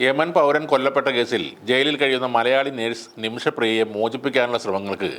Yemen പൗരൻ കൊല്ലപ്പെട്ട കേസിൽ ജയിലിൽ കഴിയുന്ന മലയാളി നേഴ്സ് നിമിഷപ്രിയയെ മോചിപ്പിക്കാനുള്ള ശ്രമങ്ങൾക്ക്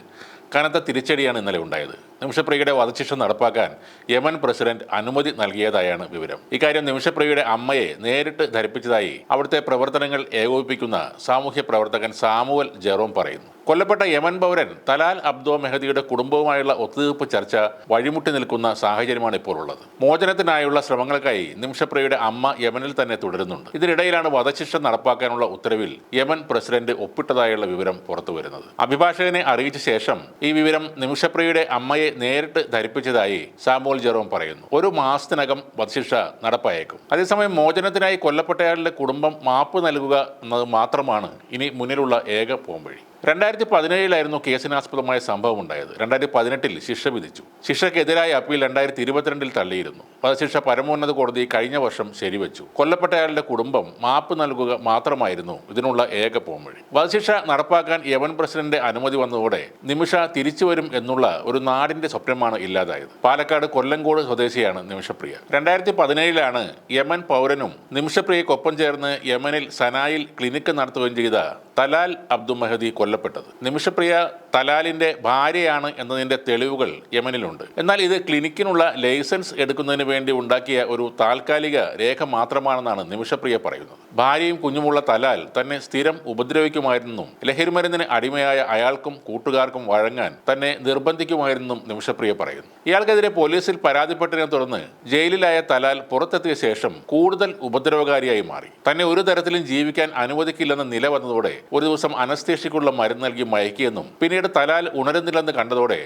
കനത്ത തിരിച്ചടിയാണ് ഇന്നലെ ഉണ്ടായത്. നിമിഷപ്രിയയുടെ വധശിക്ഷ നടപ്പാക്കാൻ യമൻ പ്രസിഡന്റ് അനുമതി നൽകിയതായാണ് വിവരം. ഇക്കാര്യം നിമിഷപ്രിയയുടെ അമ്മയെ നേരിട്ട് ധരിപ്പിച്ചതായി അവിടുത്തെ പ്രവർത്തനങ്ങൾ ഏകോപിപ്പിക്കുന്ന സാമൂഹ്യ പ്രവർത്തകൻ സാമുവൽ ജെറോം പറയുന്നു. കൊല്ലപ്പെട്ട യമൻ പൗരൻ തലാൽ അബ്ദോ മെഹദിയുടെ കുടുംബവുമായുള്ള ഒത്തുതീർപ്പ് ചർച്ച വഴിമുട്ടി നിൽക്കുന്ന സാഹചര്യമാണ് ഇപ്പോൾ ഉള്ളത്. മോചനത്തിനായുള്ള ശ്രമങ്ങൾക്കായി നിമിഷപ്രിയയുടെ അമ്മ യമനിൽ തന്നെ തുടരുന്നുണ്ട്. ഇതിനിടയിലാണ് വധശിക്ഷ നടപ്പാക്കാനുള്ള ഉത്തരവിൽ യമൻ പ്രസിഡന്റ് ഒപ്പിട്ടതായുള്ള വിവരം പുറത്തുവരുന്നത്. അഭിഭാഷകനെ അറിയിച്ച ശേഷം ഈ വിവരം നിമിഷപ്രിയയുടെ അമ്മയെ നേരിട്ട് ധരിപ്പിച്ചതായി സാമുവൽ ജെറോം പറയുന്നു. ഒരു മാസത്തിനകം വധശിക്ഷ നടപ്പായേക്കും. അതേസമയം മോചനത്തിനായി കൊല്ലപ്പെട്ടയാളുടെ കുടുംബം മാപ്പ് നൽകുക എന്നത് മാത്രമാണ് ഇനി മുന്നിലുള്ള ഏക പോംവഴി. 2017 കേസിനാസ്പദമായ സംഭവം ഉണ്ടായത്. 2018 ശിക്ഷ വിധിച്ചു. ശിക്ഷയ്ക്കെതിരായ അപ്പീൽ 2022 തള്ളിയിരുന്നു. വധശിക്ഷ പരമോന്നത കോടതി കഴിഞ്ഞ വർഷം ശരിവെച്ചു. കൊല്ലപ്പെട്ടയാളുടെ കുടുംബം മാപ്പ് നൽകുക മാത്രമായിരുന്നു ഇതിനുള്ള ഏക പോംവഴി. വധശിക്ഷ നടപ്പാക്കാൻ യമൻ പ്രസിഡന്റ് അനുമതി വന്നതോടെ നിമിഷ തിരിച്ചുവരും എന്നുള്ള ഒരു നാടിന്റെ സ്വപ്നമാണ് ഇല്ലാതായത്. പാലക്കാട് കൊല്ലങ്കോട് സ്വദേശിയാണ് നിമിഷപ്രിയ. 2017 യമൻ പൗരനും നിമിഷപ്രിയക്കൊപ്പം ചേർന്ന് യമനിൽ സനായിൽ ക്ലിനിക്ക് നടത്തുകയും ചെയ്ത തലാൽ അബ്ദു മെഹദി കൊല്ലപ്പെട്ടത്. നിമിഷപ്രിയ തലാലിന്റെ ഭാര്യയാണ് എന്നതിന്റെ തെളിവുകൾ യമനിലുണ്ട്. എന്നാൽ ഇത് ക്ലിനിക്കിനുള്ള ലൈസൻസ് എടുക്കുന്നതിന് വേണ്ടി ഉണ്ടാക്കിയ ഒരു താൽക്കാലിക രേഖ മാത്രമാണെന്നാണ് നിമിഷപ്രിയ പറയുന്നത്. ഭാര്യയും കുഞ്ഞുമുള്ള തലാൽ തന്നെ സ്ഥിരം ഉപദ്രവിക്കുമായിരുന്നെന്നും ലഹരിമരുന്നിന് അടിമയായ അയാൾക്കും കൂട്ടുകാർക്കും വഴങ്ങാൻ തന്നെ നിർബന്ധിക്കുമായിരുന്നെന്നും നിമിഷപ്രിയ പറയുന്നു. ഇയാൾക്കെതിരെ പോലീസിൽ പരാതിപ്പെട്ടതിനെ തുടർന്ന് ജയിലിലായ തലാൽ പുറത്തെത്തിയ ശേഷം കൂടുതൽ ഉപദ്രവകാരിയായി മാറി. തന്നെ ഒരു തരത്തിലും ജീവിക്കാൻ അനുവദിക്കില്ലെന്ന നില വന്നതോടെ ഒരു ദിവസം അനസ്തേഷ്യക്കുള്ള മരുന്ന് നൽകി മയക്കിയെന്നും പിന്നീട് തലാൽ ഉണരുന്നില്ലെന്ന് കണ്ടതോടെ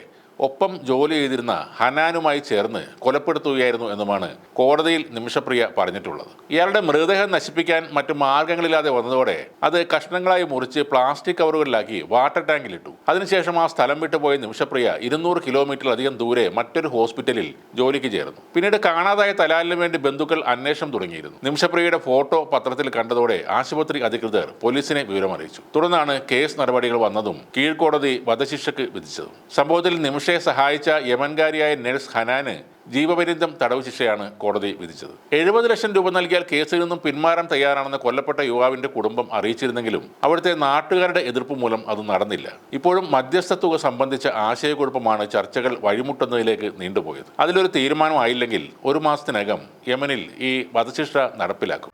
ഒപ്പം ജോലി ചെയ്തിരുന്ന ഹനാനുമായി ചേർന്ന് കൊലപ്പെടുത്തുകയായിരുന്നു എന്നുമാണ് കോടതിയിൽ നിമിഷപ്രിയ പറഞ്ഞിട്ടുള്ളത്. ഇയാളുടെ മൃതദേഹം നശിപ്പിക്കാൻ മറ്റു മാർഗങ്ങളില്ലാതെ വന്നതോടെ അത് കഷ്ണങ്ങളായി മുറിച്ച് പ്ലാസ്റ്റിക് കവറുകളിലാക്കി വാട്ടർ ടാങ്കിലിട്ടു. അതിനുശേഷം ആ സ്ഥലം വിട്ടുപോയ നിമിഷപ്രിയ 200 കിലോമീറ്ററിലധികം ദൂരെ മറ്റൊരു ഹോസ്പിറ്റലിൽ ജോലിക്ക് ചേർന്നു. പിന്നീട് കാണാതായ തലാലിന് വേണ്ടി ബന്ധുക്കൾ അന്വേഷണം തുടങ്ങിയിരുന്നു. നിമിഷപ്രിയയുടെ ഫോട്ടോ പത്രത്തിൽ കണ്ടതോടെ ആശുപത്രി അധികൃതർ പോലീസിനെ വിവരമറിയിച്ചു. തുടർന്നാണ് കേസ് നടപടികൾ വന്നതും കീഴ്ക്കോടതി വധശിക്ഷയ്ക്ക് വിധിച്ചതും. സംഭവത്തിൽ നിമിഷയെ സഹായിച്ച യമൻകാരിയായ നഴ്സ് ഹനാന് ജീവപര്യന്തം തടവ് ശിക്ഷയാണ് കോടതി വിധിച്ചത്. 70 ലക്ഷം രൂപ നൽകിയാൽ കേസിൽ നിന്നും പിന്മാറാൻ തയ്യാറാണെന്ന് കൊല്ലപ്പെട്ട യുവാവിന്റെ കുടുംബം അറിയിച്ചിരുന്നെങ്കിലും അവിടുത്തെ നാട്ടുകാരുടെ എതിർപ്പ് മൂലം അത് നടന്നില്ല. ഇപ്പോഴും മധ്യസ്ഥ തുക സംബന്ധിച്ച ആശയക്കുഴപ്പമാണ് ചർച്ചകൾ വഴിമുട്ടുന്നതിലേക്ക് നീണ്ടുപോയത്. അതിലൊരു തീരുമാനമായില്ലെങ്കിൽ ഒരു മാസത്തിനകം യമനിൽ ഈ വധശിക്ഷ നടപ്പിലാക്കും.